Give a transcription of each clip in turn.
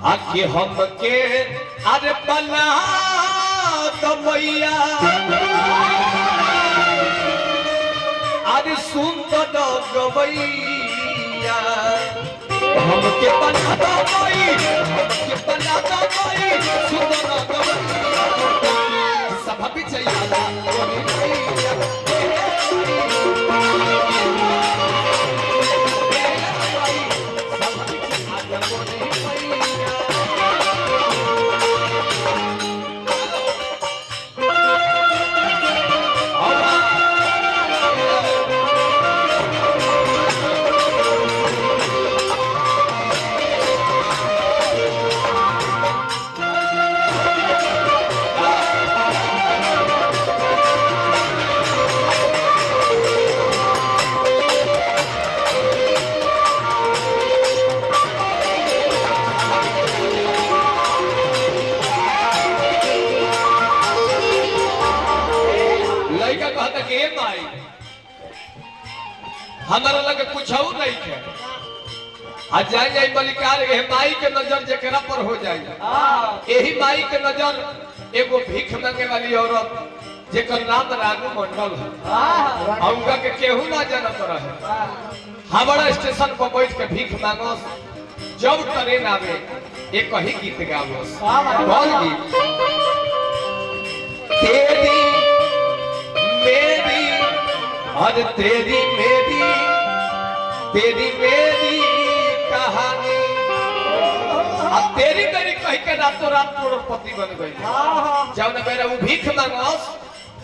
आके हमके अरे बना तो मैया अरे सुंदर गवैया हमके बना दो भाई हमके बना दो भाई सुंदर गवैया सब भी चाहिए हमारा लगे कुछ और नहीं है आज जाए जाए बलिकार माई के नजर जकरा पर हो जाए यही माई के नजर एगो भीख मांगे वाली औरत जेकर नाम रानू मंडल है उनका के केहू ना जानत रहे हावड़ा स्टेशन पर बैठ के भीख मांगो जब ट्रेन आवे एक ही गीत गावो कौन गीत तेरी मेरी और तेरी मेरी कहानी अब तेरी मेरी कह के रातों रात करोड़पति बन गई जब मेरा वो भीख मांगस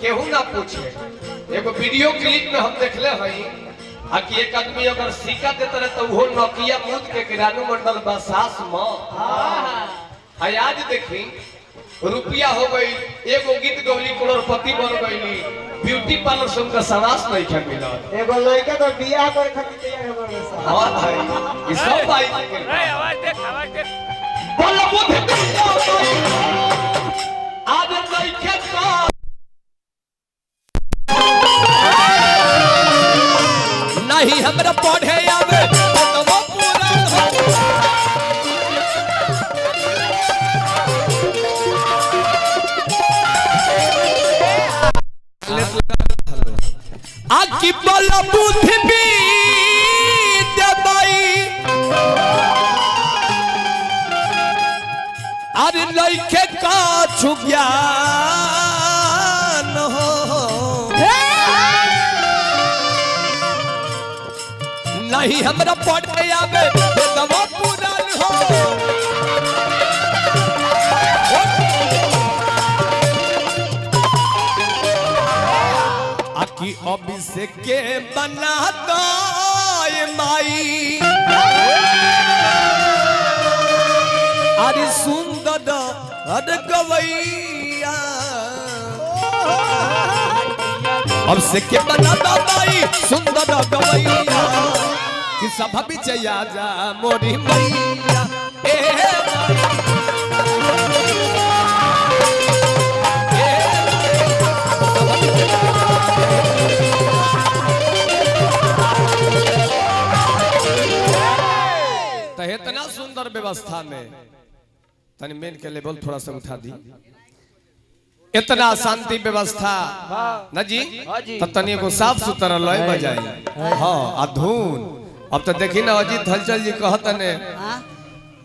केहू ना पूछे एगो वीडियो क्लिप में हम देखले हई कि एक आदमी अगर सिक्का देते रहे तो वो नोकिया मूद के रानू मंडल बसास में आज देखी रुपया हो गई एगो गीत गौली करोड़पति बन गई ब्यूटी पार्लर से उनका सवास नहीं क्या मिला एगो लड़का तो बियाह करे खातिर तैयार हो गए हां भाई ये सब भाई आवाज देख बोलो बुद्ध आज नहीं खेता नहीं हमरा पढ़े आवे तो वो पूरा आकी बोला बुद्धि भी दबाई अरे लइके का छुज्ञान हो नहीं हमरा पढ़े आवे तो वो पुरान हो आकी अभिषेक के बना दो माई अरे सुंदर अरे गवैया अभिषेक के बना दो माई सुंदर गवैया कि सभा भी चाहिए जा मोरी मैया इतना सुंदर व्यवस्था में तनी मेन के लेवल थोड़ा सा उठा दी इतना शांति व्यवस्था न जी तो तनी को साफ सुथरा लय बजाई हाँ अधून अब तो देखी ना अजीत हलचल जी कहते ने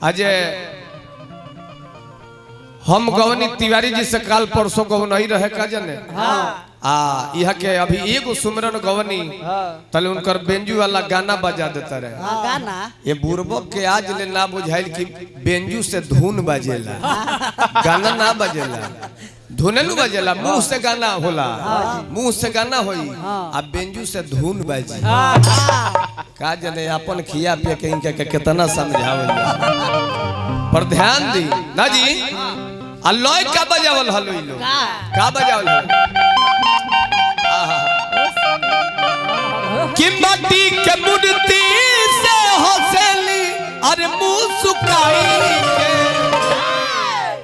आज हम गवनी तिवारी जी से काल परसों गव नहीं रहे का जने यहाँ के अभी एगो सुमरन गवनी तले उनकर बेंजू वाला गाना बजा देता रहे गाना ये बुर्बक के आज ले ना बुझाइल कि बेंजू से धुन बजेला गाना ना बजेला धुनेलू बजेला मुंह से गाना होला मुंह से गाना होई अब बेंजू से धुन बजी का जने अपन खिया पे के इनके कितना समझावल पर ध्यान दी ना जी अल्लाह का बजावल हलो इ लोग का बजावल कि मट्टी के मूर्ति से हंसली अरे मुंह सुकाई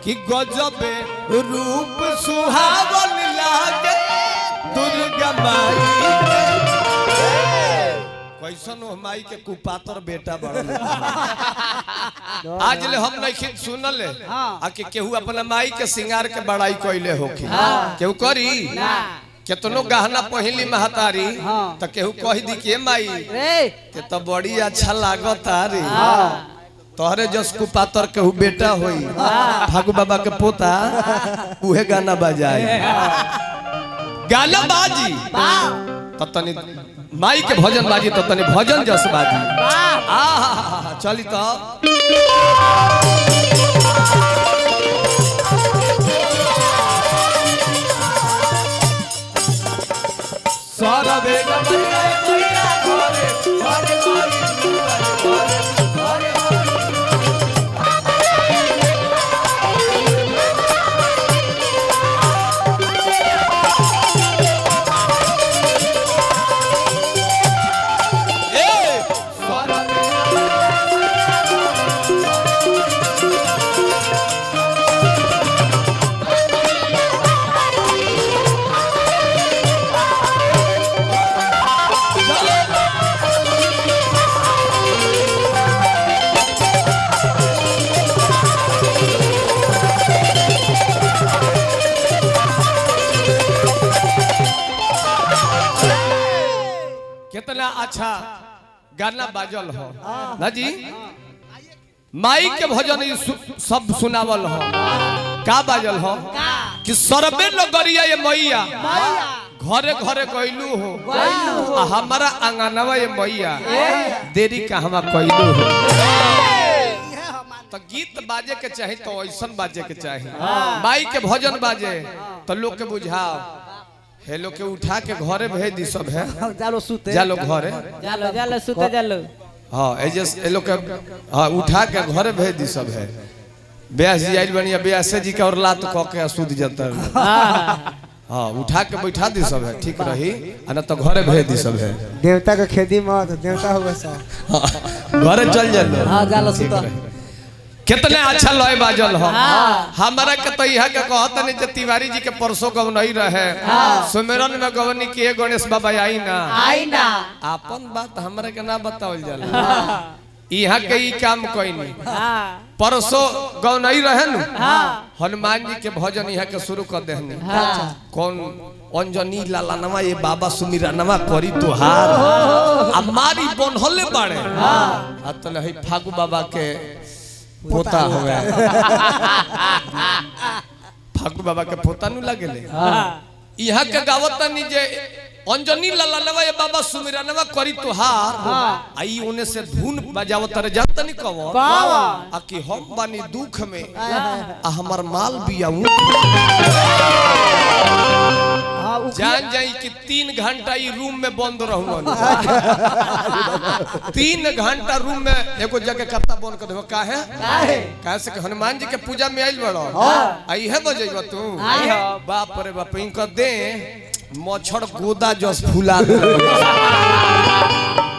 कि गजबे रूप सुहावन लागे दुर्गा माई कैसन हो माई के कुपातर बेटा बड़ा आज ले हम नहीं सुनल आ कि केहू अपना माई के सिंगार के बड़ाई कइले होखी केहू करी केतनो गहना पहिली महतारी तो केहू कह दी के माई के तो बड़ी अच्छा लागत रे तोहरे जस कुपातर केहू बेटा होई फागू बाबा के पोता उहे गाना बजाए गाना बाजी तो तनी माई के भजन बाजी तो तनी भजन जस बाजी चली तो सारा बेगा कितना अच्छा गाना बाजल हो ना जी माई के भजन सब सुनावल हो का बाजल हो कि सरबे नगरिया ये मैया घरे घरे गइलू हो हमारा आंगनवा ये मैया देरी कहवा कइलू हो तो गीत बाजे के चाहे तो ऐसन बाजे के चाहे माई के भजन बाजे तो लोग के बुझाओ हेलो के उठा के घरे भेज दी सब है जालो सुते जालो घरे जालो जालो सुते जालो हां एजस ए लोग के हां उठा के घरे भेज दी सब है ब्यास जी आइल बनिया ब्यास जी के और लात क के सूद जतर हां उठा के बैठा दी सब है ठीक रही ना तो घरे भेज दी सब है देवता के खेती मत देवता होगा सब घरे चल जालो हां जालो सुते कितने अच्छा लय बाजल हो हमारा के तो यह के कहत नहीं जे तिवारी जी के परसों गव नहीं रहे सुमेरन में गवनी के गणेश बाबा आई ना अपन बात हमरा के ना बतावल जाला यहाँ के ई काम कोई नहीं परसों गव नहीं रहे न हनुमान जी के भजन यहाँ के शुरू कर देहनी कौन अंजनी लालानवा ये बाबा सुमिरनवा करी तोहार हमारी बनहले बाड़े अतल है फागू बाबा के पोता हो गया फागू बाबा के पोता नु लगेले यहाँ के गावतानी जे अंजनी लालानवा ये बाबा सुमिरनवा करी तोहार आई उने से धुन बजावत रे जानत नहीं कव आ कि हम बानी दुख में आ हमर माल बिया जान जाई कि 3 घंटा ई रूम में बंद रहूं 3 घंटा रूम में एगो जगह कत्ता बंद कर देबो काहे काहे से हनुमान जी के पूजा में आइल बड़ो आई है बजेबो तू बाप रे बाप इनका दे मच्छर गोदा जस फुला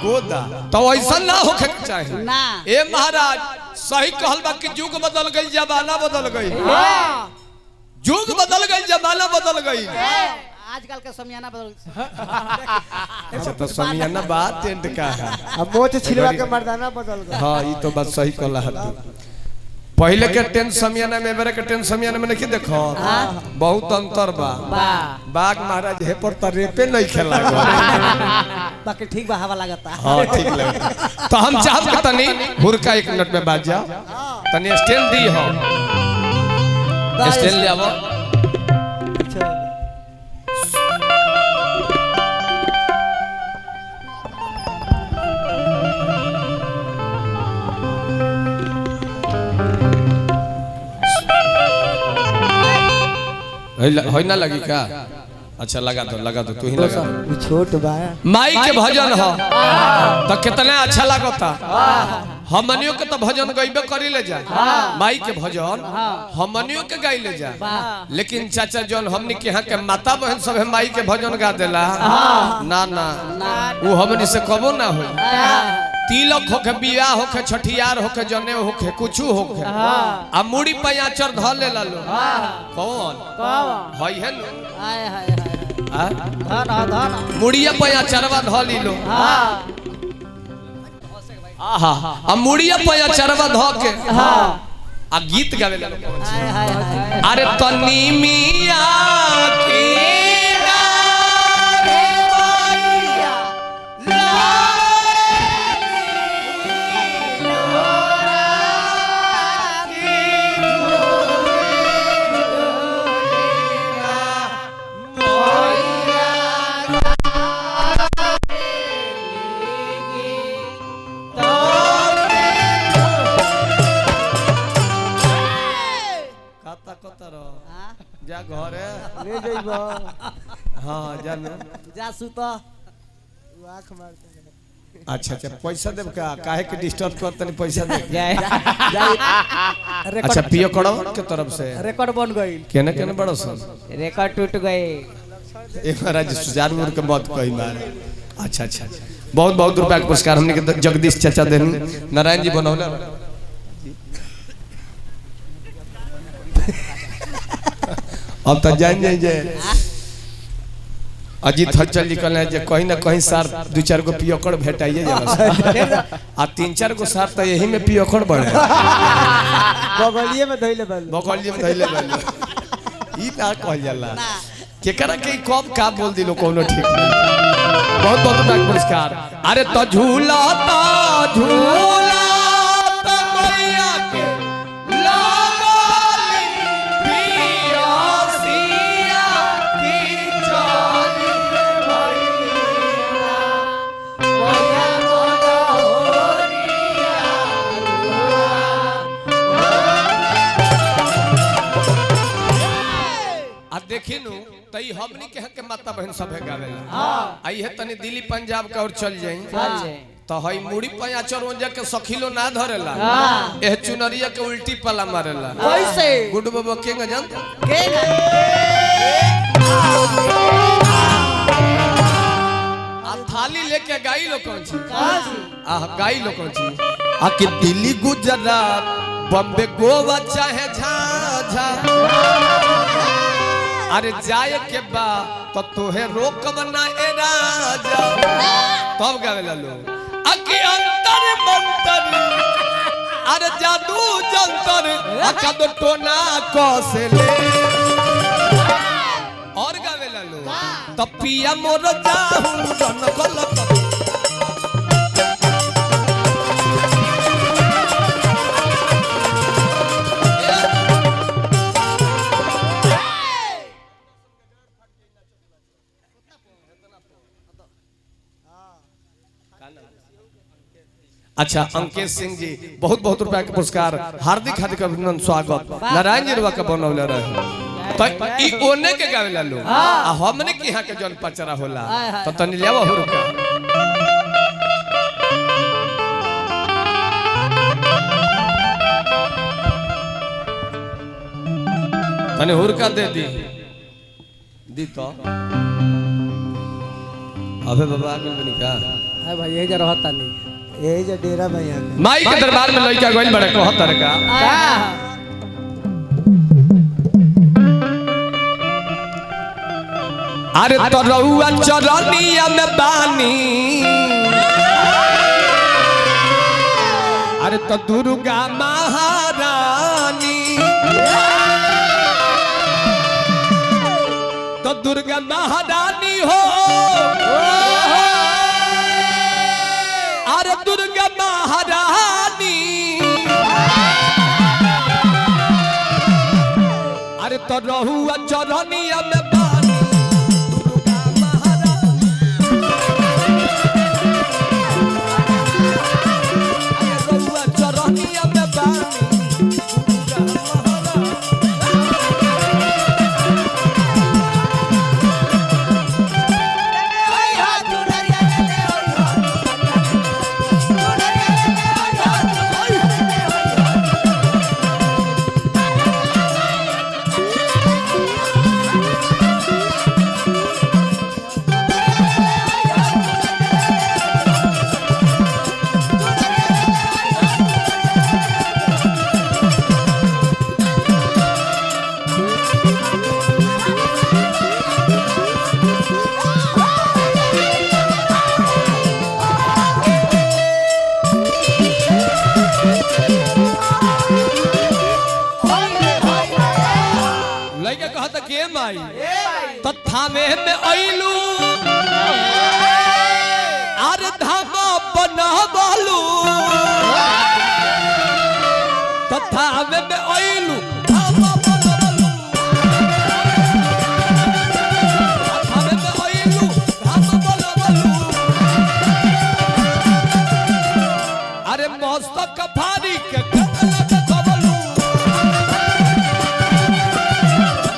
गोदा तो ऐसा ना होखे के चाहिए ना ए महाराज सही कहल बा कि युग बदल गई जमाना बदल गई युग बदल गई जमाना बदल गई आजकल का समियाना बदल अच्छा तो समियाना बात टेंट का है अब मोच छिलवा के मर्दाना बदल गया हां ई तो बात सही कहला है पहले के टेंट समियाना में मेरे के टेंट समियाना में नहीं देखो बहुत अंतर बा बाग महाराज हे पर त रेपे नहीं खेला बाकी ठीक बा हवा लगता हां ठीक लगता तो हम चाहब के तनी हुरका 1 मिनट में बाज जा तनी स्टैंड दी हो स्टैंड ले आवो होई ना लगी का अच्छा लगा दो तू ही लगा वो छोट बा माई के भजन हो तो कितना अच्छा लगता हमनियों के तो भजन गईबे करी ले जा माई के भजन हमनियों के गाई ले जा लेकिन चाचा जन हमनी के यहाँ के माता बहन सब है माई के भजन गा देला ना ना वो हमनी से कबो ना हो तिलक होके बियाह होके छठियार होके जने होके कुछ होके आ मुड़ी पयाचर ध ले लो कौन हई है लो हाय हाय हाय धन धन मुड़िया पयाचरवा ध ली लो आहा आ मुड़िया पे चरवा धो के हाँ आ गीत गावे ला हाय हाय हाय अरे तनी मिया की नारे मैया हाँ? जा घरे ले जाइबो हां जानो जा सुत आँख मारते हैं। अच्छा अच्छा पैसा देब का काहे के डिस्टर्ब करतनी पैसा दे जाए अच्छा पियो कड़ो के तरफ से रिकॉर्ड बन गई केने केने बड़ो सन रिकॉर्ड टूट गए एक महाराज सुजार मुर के मत कही मार अच्छा अच्छा बहुत बहुत रुपया के पुरस्कार हमने के जगदीश चाचा देनी नारायण जी बनौला अब तो जान जाए अजीत हलचल निकल है जे कहीं ना कहीं सार दो चार गो पियकड़ भेटाइए जाला आ तीन चार गो सार तो यही में पियकड़ बढ़े बगलिए में धइले बल बकलिए में धइले बल ई ना कहल जाला केकरा के कब का बोल दिलो कोनो ठीक नहीं बहुत बहुत रुपया के पुरस्कार अरे तो झूला मैया के लागल पियासिया की चाली आ देखिनु तई हमनी के माता बहन सब है गावेला हां आई है तनी दिल्ली पंजाब का और चल जाई तो हई मुड़ी पया चरोंजा के सखिलो ना धरेला हां एह चुनरिया के उल्टी पला मारेला कैसे गुड बाबा के जान के आ थाली लेके गाई लो कौन छी आ गाई लो कौन छी आ कि दिल्ली गुजरात बॉम्बे गोवा चाहे झाझा अरे जाए के बा तो तोहे रोकब ना ए राजा तब गावेला लोग अके अंतर मंतर अरे जादू जंतर अकद टोना कोसले और गावेला लोग तब पिया मोर जाहू जन गलत अच्छा अंकेश सिंह जी बहुत बहुत रुपया के पुरस्कार हार्दिक हार्दिक अभिनंदन स्वागत नारायण जी रुआ के बनौले रहे तो ई ओने के गावेला लोग आ हमने के यहां के जन पचरा होला तो तनी लेवा हो रुका तनी हुरका दे दी तो अबे बाबा आगे बनी का है भाई यही जा रहता नहीं यही जो डेरा भैया के माई के दरबार में लइका गइल बड़े कहतर का अरे तो रउआ चरनिया में बानी अरे तो दुर्गा महारानी तो दुर्गा महारानी हो अरे दुर्गा महारानी अरे तो रहुआ चरनिया में बानी दुर्गा महारानी अरे रहुआ चरनिया में बानी दुर्गा महारानी माई तो थामे में अइलू आर धाम बना बालू तो थामे में अइलू धाम बनाबालू थामे में अइलू धाम बनाबालू अरे मस्तक भारी के कतल में कबलू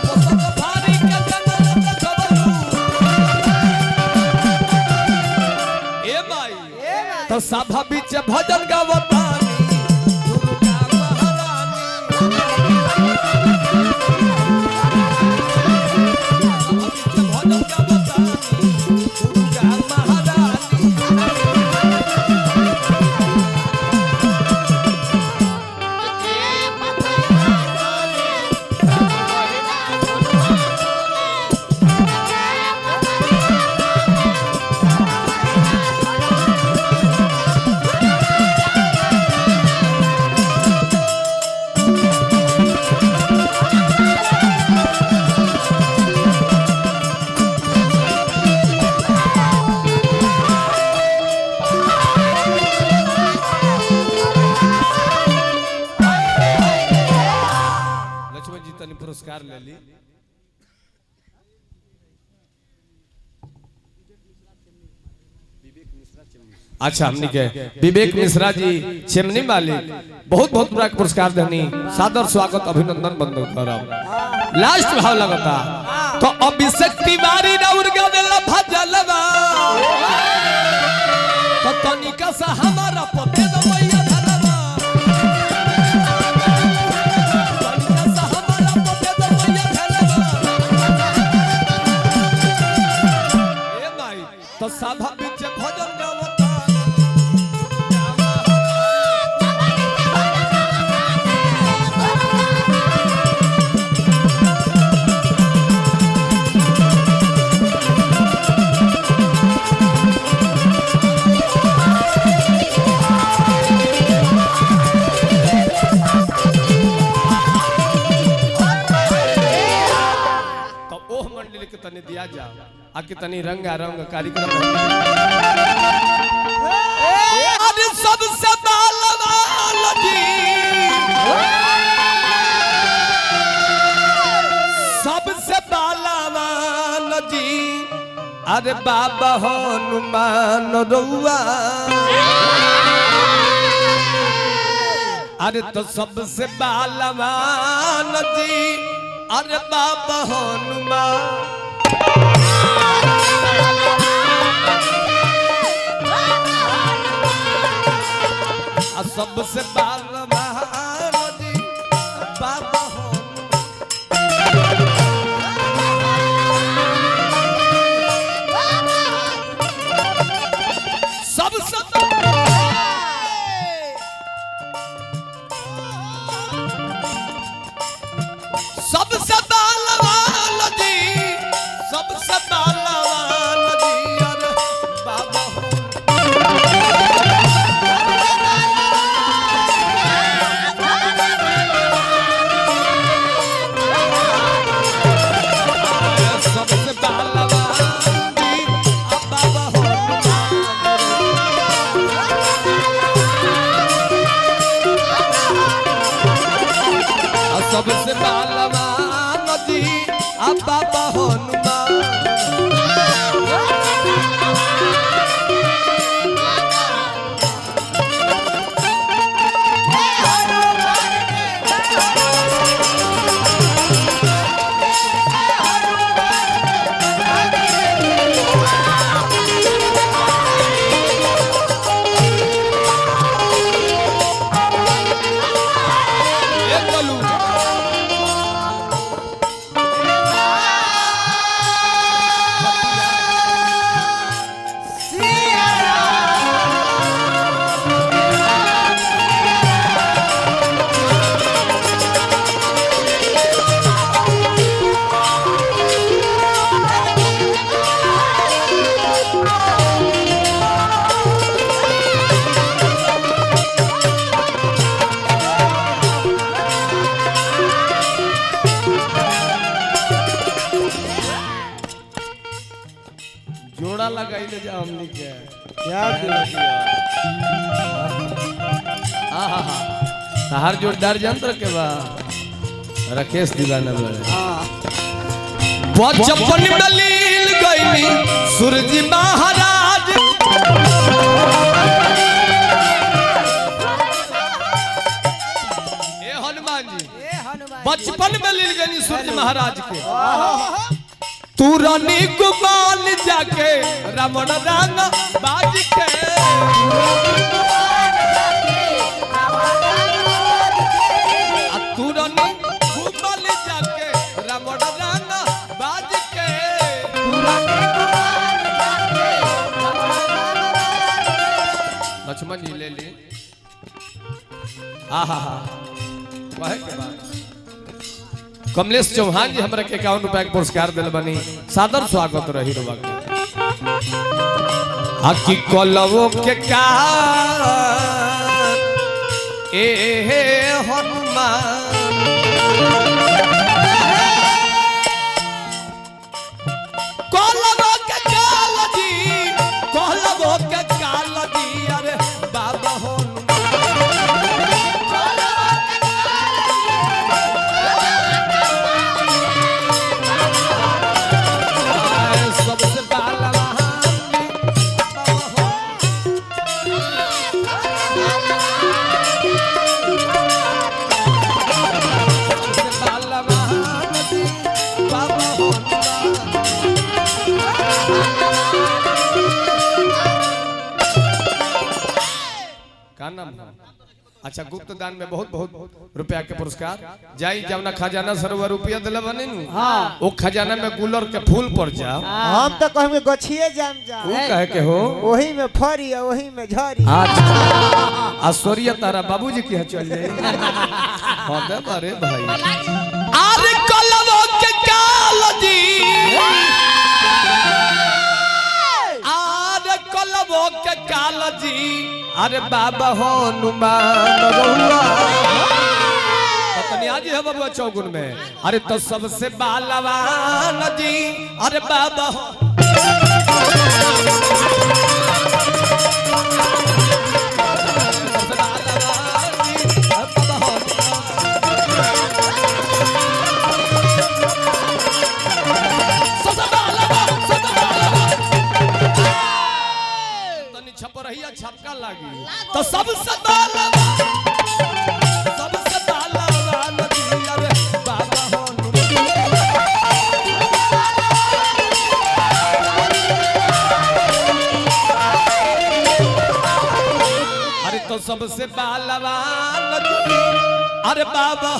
मस्तक भारी के कतल में कबलू ए भाई तो सभा बीच भजन गावतानी दुर्गा महारानी सभा बीच भजन गावतानी दुर्गा महारानी लक्ष्मण जी तनी पुरस्कार ले ली। अच्छा हमने के विवेक मिश्रा जी चिमनी मालिक बहुत बहुत बड़ा पुरस्कार देनी सादर स्वागत अभिनंदन बंदो करब लास्ट भाव लगता तो अभिषेक तिवारी राउर गावेला भजलवा तो तनिका सा हमारा पते दो मैया धनवा तनिका सा हमारा पते दो मैया धनवा ए भाई तो सभा बीच भजन गावता तनी दिया जा आके तनी रंगा रंग कार्यक्रम अरे सबसे बालवाल जी सबसे बालवाल जी अरे बाबा हनुमान रउआ अरे तो सबसे बालवाल जी अरे बाबा हनुमान सबसे बालवान जी बाबा सबसे सबसे बालवान जी सबसे बालवान जी अरे बाबा ले जा हमनी के क्या किया? हर जोरदार यंत्र के बा राकेश दीवाना बोले बचपन में लील गईली सूरज महाराज ए हनुमान जी बचपन में लील गईली सूरज महाराज के तू रानी कुमाल जाके रमण रंग बाज के तू रानी कुमाल जाके रमण रंग बाज के लक्ष्मण जी ले ली आहा वाह के बात कमलेश चौहान जी हमरा के 51 रुपया के पुरस्कार दिल बनी सादर स्वागत रही रुआ के आकी कलवो के का ए हनुमान कलवो के काल जी कलवो के काल जी अरे बाबा सबसे का नाम अच्छा गुप्त दान में बहुत बहुत रुपया के पुरस्कार जाई जवना खजाना सरोवर रुपया दिला बने नु हाँ ओ खजाना में गुलर के फूल पड़ जाओ हम तो कहमे गछिए जाम जा वो कहे के हो वही में फरी है वही में झरी अच्छा आश्चर्य तारा बाबूजी की चल जाए हां दे अरे भाई अरे कलवो के काल जी अरे कलवो के काल जी अरे बाबा हनुमान रहुआ पत्नी आज है बाबा चौगुन में अरे तो सबसे बालवान जी अरे बाबा छपरहिया छपका लागी तो सबसे बालवान जी अरे बाबा अरे तो सबसे बालवान जी अरे बाबा